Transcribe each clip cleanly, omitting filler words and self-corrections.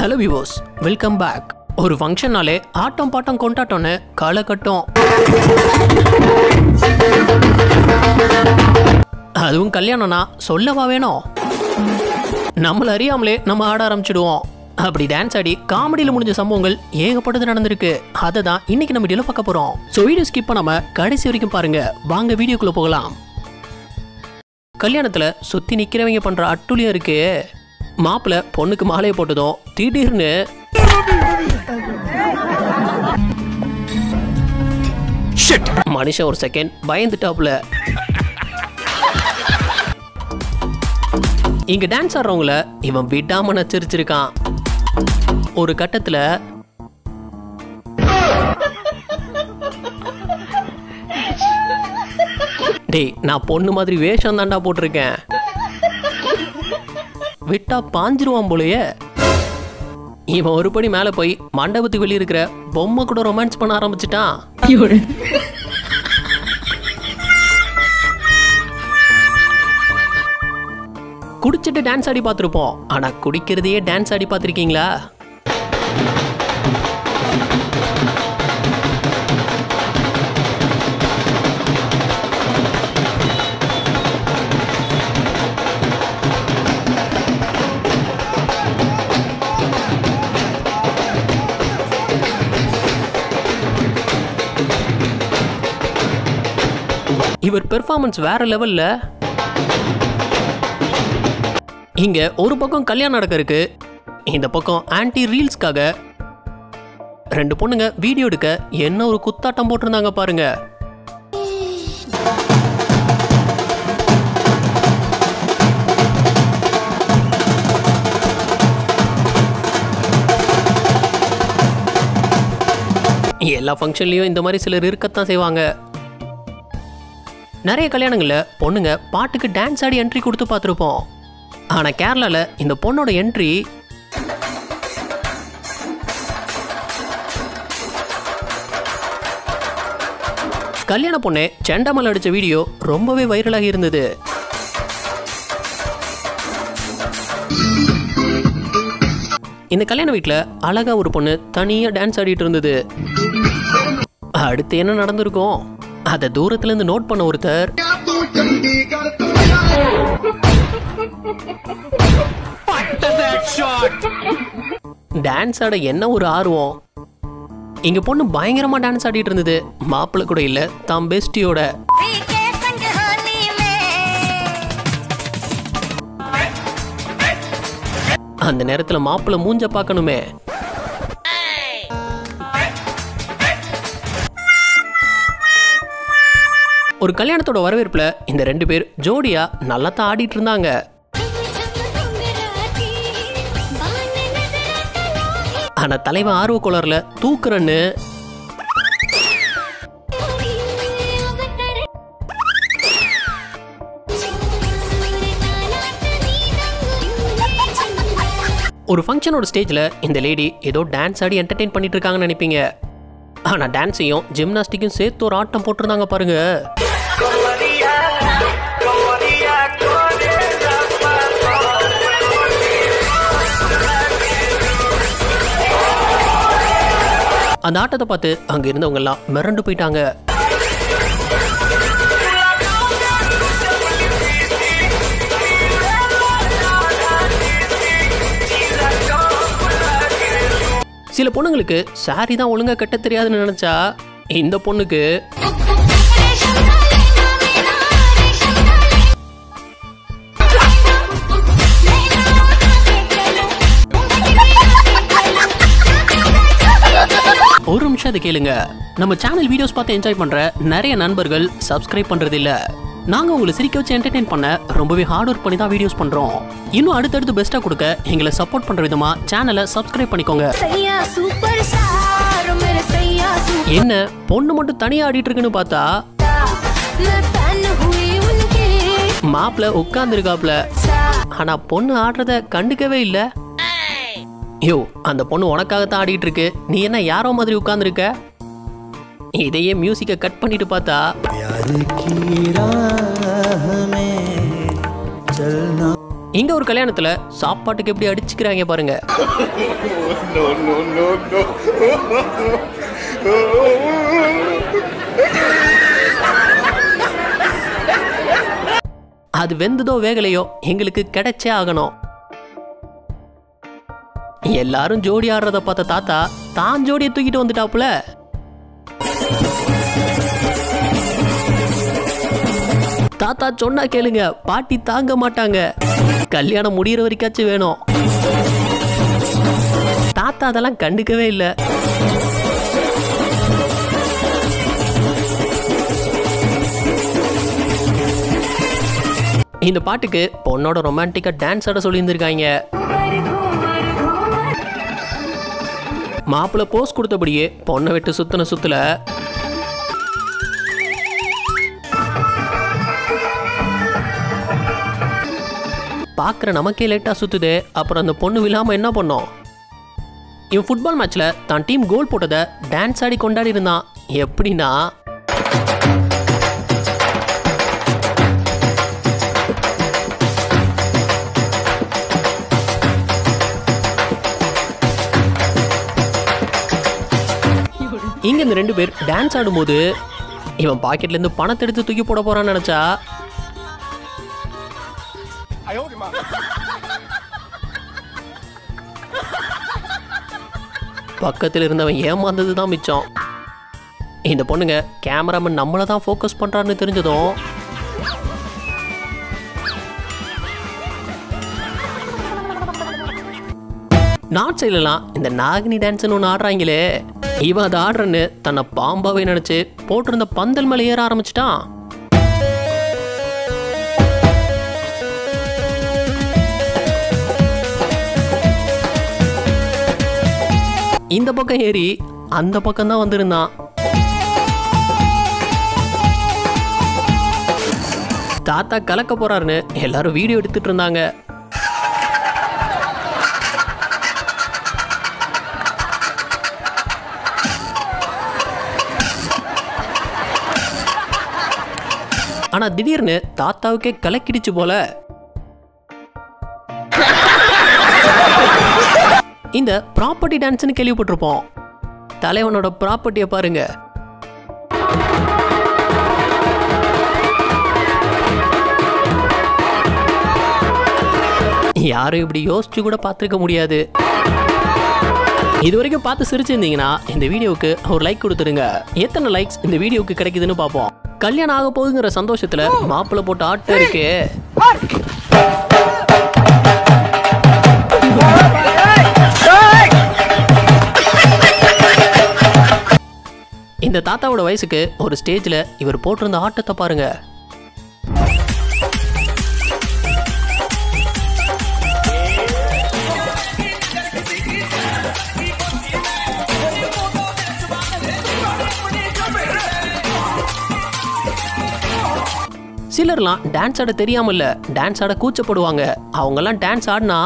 Hello viewers, welcome back. ஒரு ஃபங்க்ஷன்னாலே ஆட்டம் bottom கொண்டாட்டம்னு களை கட்டும். அதுவும் கல்யாணம்னா சொல்லவா வேணும்? நம்மள அறியாமலே நம்ம ஆட ஆரம்பிச்சிடுவோம். அப்படி டான்ஸ் ஆடி காமெடியில் முடிஞ்ச சம்பவங்கள் ஏகப்பட்டது நடந்திருக்கு. அதை தான் இன்னைக்கு நம்ம வீடியோவில் பார்க்க போகிறோம். ஸோ வீடியோ ஸ்கிப் பண்ணாம கடைசி வரைக்கும் பாருங்க. வாங்க வீடியோக்குள்ளே போகலாம். கல்யாணத்தில் சுற்றி நிற்கிறவங்க பண்ணுற அட்டுலியம் இருக்கு. மாப்பிள்ளை பொண்ணுக்கு மாலையை போட்டதும் திடீர்னு மனுஷன் ஒரு செகண்ட் பயந்துட்டாப்புல. இங்க டான்ஸ் ஆடுறவங்கள இவன் விடாம நச்சரிச்சிருக்கான். ஒரு கட்டத்துல டேய், நான் பொண்ணு மாதிரி வேஷம் தாண்டா போட்டிருக்கேன், விட்டா பாஞ்சிருவான் போலயே. இவன் ஒரு படி மேல போய் மண்டபத்துக்கு வெளியே இருக்கிற பொம்மை கூட ரொமான்ஸ் பண்ண ஆரம்பிச்சிட்டான். குடிச்சிட்டு டான்ஸ் ஆடி பார்த்துருப்போம், ஆனா குடிக்கிறதையே டான்ஸ் ஆடி பார்த்துருக்கீங்களா? இவர் பெர்ஃபார்மன்ஸ் வேற லெவல்ல. இங்க ஒரு பக்கம் கல்யாணம் நடக்க இருக்கு, இந்த பக்கம் ஆன்டி ரீல்ஸ்க்காக ரெண்டு பொண்ணுங்க வீடியோ எடுக்க என்ன ஒரு குத்தாட்டம் போட்டிருந்தாங்க பாருங்க. எல்லா ஃபங்க்ஷன்லயும் இந்த மாதிரி சிலர் இருக்கத்தான் செய்வாங்க. நிறைய கல்யாணங்களில் பொண்ணுங்க பாட்டுக்கு டான்ஸ் ஆடி என்ட்ரி கொடுத்து பார்த்துருப்போம். ஆனால் கேரளாவில் இந்த பொண்ணோட என்ட்ரி கல்யாண பொண்ணே செண்டமல் அடித்த வீடியோ ரொம்பவே வைரலாகி இருந்தது. இந்த கல்யாண வீட்டில் அழகா ஒரு பொண்ணு தனியாக டான்ஸ் ஆடிட்டு இருந்தது. அடுத்து என்ன நடந்திருக்கும் அதை தூரத்துல இருந்து நோட் பண்ண ஒருத்தர் டான்ஸ் ஆட என்ன ஒரு ஆர்வம். இங்க பொண்ணு பயங்கரமா டான்ஸ் ஆடிட்டு இருந்தது. மாப்பிள்ளை கூட இல்ல, தாம் பெஸ்டியோட. அந்த நேரத்துல மாப்பிள்ளை மூஞ்ச பார்க்கணுமே. ஒரு கல்யாணத்தோட வரவேற்புல இந்த ரெண்டு பேர் ஜோடியா நல்லா தான் ஆடிட்டு இருந்தாங்க. ஆனா தலைவன் ஆர்வ கோளாறுல தூக்குறன்னு ஒரு ஃபங்க்ஷனோட ஸ்டேஜ்ல இந்த லேடி ஏதோ டான்ஸ் ஆடி என்டர்டெயின் பண்ணிட்டு இருக்காங்கன்னு நினைப்பீங்க. ஆனா டான்ஸையும் ஜிம்னாஸ்டிக்கும் சேர்த்து ஒரு ஆட்டம் போட்டிருந்தாங்க பாருங்க. அந்த ஆட்டத்தை பார்த்து அங்க இருந்தவங்க எல்லாம் மிரண்டு போயிட்டாங்க. சில பொண்ணுங்களுக்கு சாரி தான் ஒழுங்கா கட்ட தெரியாதுன்னு நினைச்சா இந்த பொண்ணுக்கு ஒரு நிமிஷம் அதை கேளுங்க. நம்ம சேனல் வீடியோஸ் பார்த்து என்ஜாய் பண்ற நிறைய நண்பர்கள் சப்ஸ்கிரைப் பண்றது இல்ல. நாங்க உங்களை சிரிக்க வச்சு என்டர்டெயின் பண்ண ரொம்பவே ஹார்ட் ஒர்க் பண்ணி தான் வீடியோஸ் பண்றோம். இன்னும் அடுத்தடுத்து பெஸ்டா கொடுக்க எங்களை சப்போர்ட் பண்ற விதமா சேனலை சப்ஸ்கிரைப் பண்ணிக்கோங்க. என்ன பொண்ணு மட்டும் தனியா ஆடிட்டு இருக்குன்னு பார்த்தா மாப்பிள்ள உட்கார்ந்து இருக்காப்ல. ஆனா பொண்ணு ஆடுறத கண்டுக்கவே இல்ல. யோ, அந்த பொண்ணு உனக்காகத்தான் ஆடிட்டு இருக்கு, நீ என்ன யாரோ மாதிரி உட்கார்ந்துருக்க? இதையே மியூசிக்கை கட் பண்ணிட்டு பார்த்தா இங்க ஒரு கல்யாணத்துல சாப்பாட்டுக்கு எப்படி அடிச்சுக்கிறாங்க பாருங்க. அது வெந்ததோ வேகலையோ எங்களுக்கு கிடைச்சே ஆகணும். எல்லாரும் ஜோடி ஆடுறத பார்த்த தாத்தா தான் ஜோடியை தூக்கிட்டு வந்துட்டாப்புல. தாத்தா சொன்னா கேளுங்க, பாட்டி தாங்க மாட்டாங்க. கல்யாணம் முடிகிற வரைக்காச்சும் வேணும். தாத்தா அதெல்லாம் கண்டுக்கவே இல்லை. இந்த பாட்டுக்கு பொண்ணோட ரொமான்டிக்கா டான்ஸ் ஆட சொல்லியிருந்திருக்காங்க. மாப்பிள்ள போஸ் கொடுத்தபடியே பொண்ணை விட்டு சுத்தின சுத்துல பார்க்குற நமக்கே லேட்டாக சுற்றுது. அப்புறம் அந்த பொண்ணு விழாமல் என்ன பண்ணோம்? இவன் ஃபுட்பால் மேட்ச்சில் தான் டீம் கோல் போட்டதை டான்ஸ் ஆடி கொண்டாடி இருந்தான். எப்படின்னா, இங்கே இந்த 2 பேர் டான்ஸ் ஆடும்போது இவன் பாக்கெட்லேருந்து பணத்தை எடுத்து தூக்கி போட போகிறான்னு நினச்சா பக்கத்தில் இருந்தவன் ஏமாந்தது தான் மிச்சம். இந்த பொண்ணுங்க கேமராமேன் நம்மளை தான் ஃபோக்கஸ் பண்ணுறான்னு தெரிஞ்சதும் நார்த் சைட்லலாம் இந்த நாகினி டான்ஸ்னு ஒன்று ஆடுறாங்களே, இவன் அதை ஆடுறன்னு தன்னை பாம்பாவே நினச்சி போட்டிருந்த பந்தல் மேலே ஏற ஆரம்பிச்சிட்டான். இந்த பக்கம் ஏறி அந்த பக்கம் தான் வந்திருந்தான். தாத்தா கலக்க போறாருன்னு எல்லாரும் வீடியோ எடுத்துட்டு இருந்தாங்க. ஆனா திடீர்னு தாத்தாவுக்கே கலக்கிடுச்சு போல. இந்த ப்ராப்பர்ட்டி டான்ஸ்னு கேள்விப்பட்டிருப்போம். தலைவனோட ப்ராப்பர்ட்டியை பாருங்க. யாரும் இப்படி யோசிச்சு கூட பார்த்துருக்க முடியாது. இது வரைக்கும் பார்த்து சிரிச்சிருந்தீங்கன்னா இந்த வீடியோவுக்கு ஒரு லைக் கொடுத்துருங்க. எத்தனை லைக்ஸ் இந்த வீடியோவுக்கு கிடைக்குதுன்னு பார்ப்போம். கல்யாணம் ஆக போகுதுங்கிற சந்தோஷத்துல மாப்பிள்ளை போட்டு ஆட்டம் இருக்கு. இந்த தாத்தாவோட வயசுக்கு ஒரு ஸ்டேஜ்ல இவர் போட்டிருந்த ஆட்டத்தை பாருங்க. சிலர்லாம் டான்ஸ் ஆட தெரியாமல்ல, டான்ஸ் ஆட கூச்சப்படுவாங்க. அவங்கெல்லாம் டான்ஸ் ஆடினா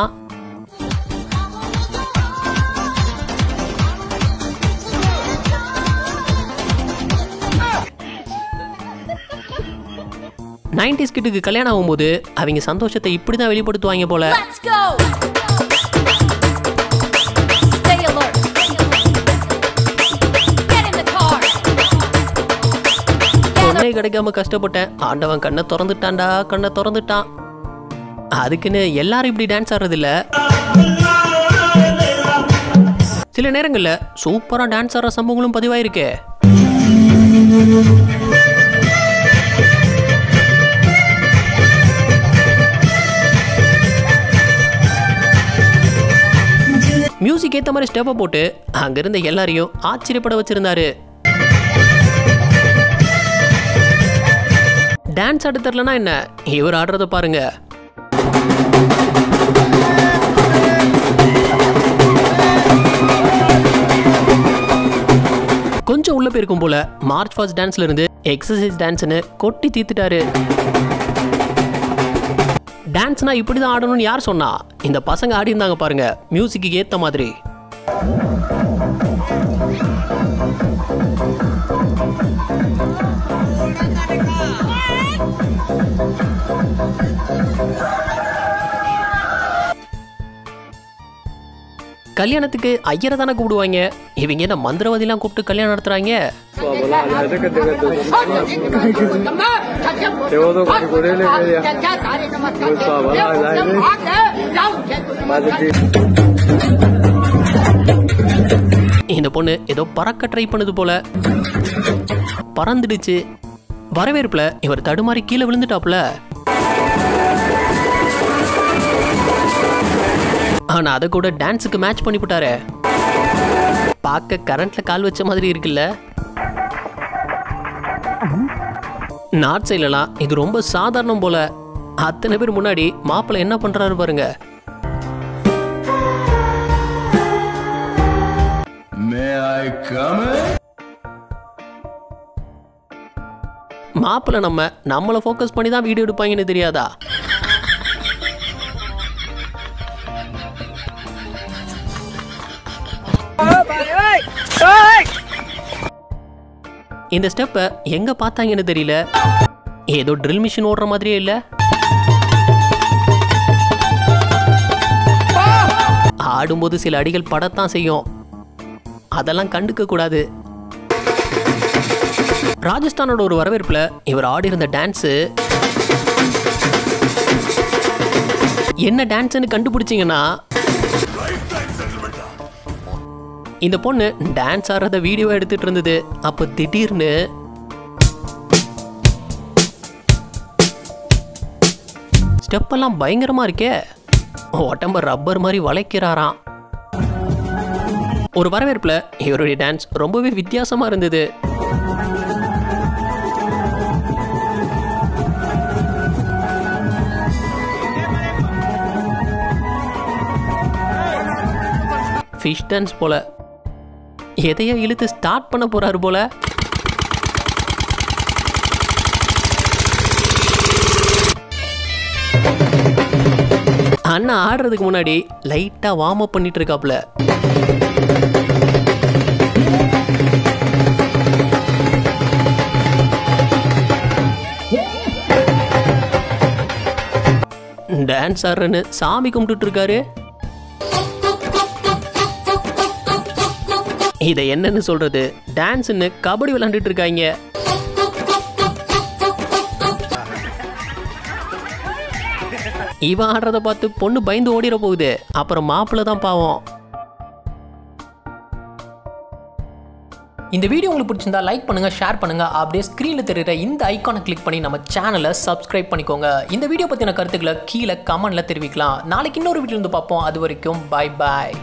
நைன்டிஸ் கிட்டுக்கு கல்யாணம் ஆகும்போது அவங்க சந்தோஷத்தை இப்படிதான் வெளிப்படுத்துவாங்க போல. பொண்ணே கிடைக்காம கஷ்டப்பட்டேன், ஆண்டவன் கண்ணை திறந்துட்டான்டா, கண்ணை திறந்துட்டான். அதுக்குன்னு எல்லாரும் இப்படி டான்ஸ் ஆடுறது இல்ல. சில நேரங்கள்ல சூப்பரா டான்ஸ் ஆடுற சம்பவங்களும் பதிவாயிருக்கு. மியூசிக் ஏத்த மாதிரி ஸ்டெப்பை போட்டு அங்கிருந்த எல்லாரையும் ஆச்சரியப்பட வச்சிருந்தாரு. டான்ஸ் ஆட தெரியலனா என்ன, இவர் ஆடுறத பாருங்க. கொஞ்சம் உள்ள போயிருக்கும் போல மார்ச் ஃபாஸ்ட் டான்ஸ்ல இருந்து எக்ஸசைஸ் டான்ஸ்னு கொட்டி தீத்துட்டாரு. டான்ஸ்னா இப்படிதான் ஆடணும்னு யார் சொன்னா? இந்த பசங்க ஆடி இருந்தாங்க பாருங்க, மியூசிக்கு ஏத்த மாதிரி. கல்யாணத்துக்கு ஐயரை தானே கூப்பிடுவாங்க, இவங்க என்ன மந்திரவாதிலாம் கூப்பிட்டு கல்யாணம் நடத்துறாங்க. இந்த பொண்ணு ஏதோ பறக்க ட்ரை பண்ணது போல பறந்துடுச்சு. வரவேற்புல இவர் தடுமாறி கீழே விழுந்துட்டாப்ல. ஆனா அதை கூட டான்ஸுக்கு மேட்ச் பண்ணி போட்டாரு. பார்க்க கரண்ட்ல கால் வச்ச மாதிரி இருக்குல்ல. நார்த் சைட்லலாம் இது ரொம்ப சாதாரணம் போல. அத்தனை பேர் முன்னாடி மாப்பிள்ளை என்ன பண்றாரு பாருங்க. மாப்பிள்ளை நம்மளை ஃபோக்கஸ் பண்ணி தான் வீடியோ எடுப்பாங்கன்னு தெரியாதா? இந்த ஸ்டெப்பை எங்க பார்த்தாங்கன்னு தெரியல. ஏதோ ட்ரில் மிஷின் ஓடுற மாதிரியே இல்ல. ஆடும்போது சில அடிகள் படத்தான் செய்யும், அதெல்லாம் கண்டுக்க கூடாது. ராஜஸ்தானோட ஒரு வரவேற்புல இவர் ஆடி இருந்த டான்ஸு என்ன டான்ஸ்னு கண்டுபிடிச்சிங்கன்னா, இந்த பொண்ணு டான்ஸ் ஆடுறத வீடியோ எடுத்துட்டு இருந்தது. அப்போ திடீர்னு ஸ்டெப் எல்லாம் பயங்கரமா இருக்கே, உடம்ப ரப்பர் மாதிரி வளைக்கிறாராம். ஒரு வரவேற்புல இவருடைய டான்ஸ் ரொம்பவே வித்தியாசமா இருந்தது. ஃபிஷ் டான்ஸ் போல, எதையோ இழுத்து ஸ்டார்ட் பண்ண போறாரு போல. அண்ணா ஆடுறதுக்கு முன்னாடி லைட்டா வார்ம் அப் பண்ணிட்டு இருக்காப்ல. டான்ஸ் ஆடுறன்னு சாமி கும்பிட்டு இருக்காரு. இதை என்னன்னு சொல்றது, டான்ஸ்னு கபடி விளையாண்டுட்டு இருக்காங்க. இவன் ஆடுறத பார்த்து பொண்ணு பயந்து ஓடிட போகுது. அப்புறம் மாப்பிள்ளை தான் பாவம். இந்த வீடியோ உங்களுக்கு பிடிச்சிருந்தா லைக் பண்ணுங்க, ஷேர் பண்ணுங்க. அப்படியே ஸ்க்ரீனில் தெரியுற இந்த ஐக்கானை கிளிக் பண்ணி நம்ம சேனலை சப்ஸ்கிரைப் பண்ணிக்கோங்க. இந்த வீடியோ பற்றின கருத்துக்களை கீழே கமெண்ட்ல தெரிவிக்கலாம். நாளைக்கு இன்னொரு வீடியோ வந்து பார்ப்போம். அது வரைக்கும் பாய் பாய்.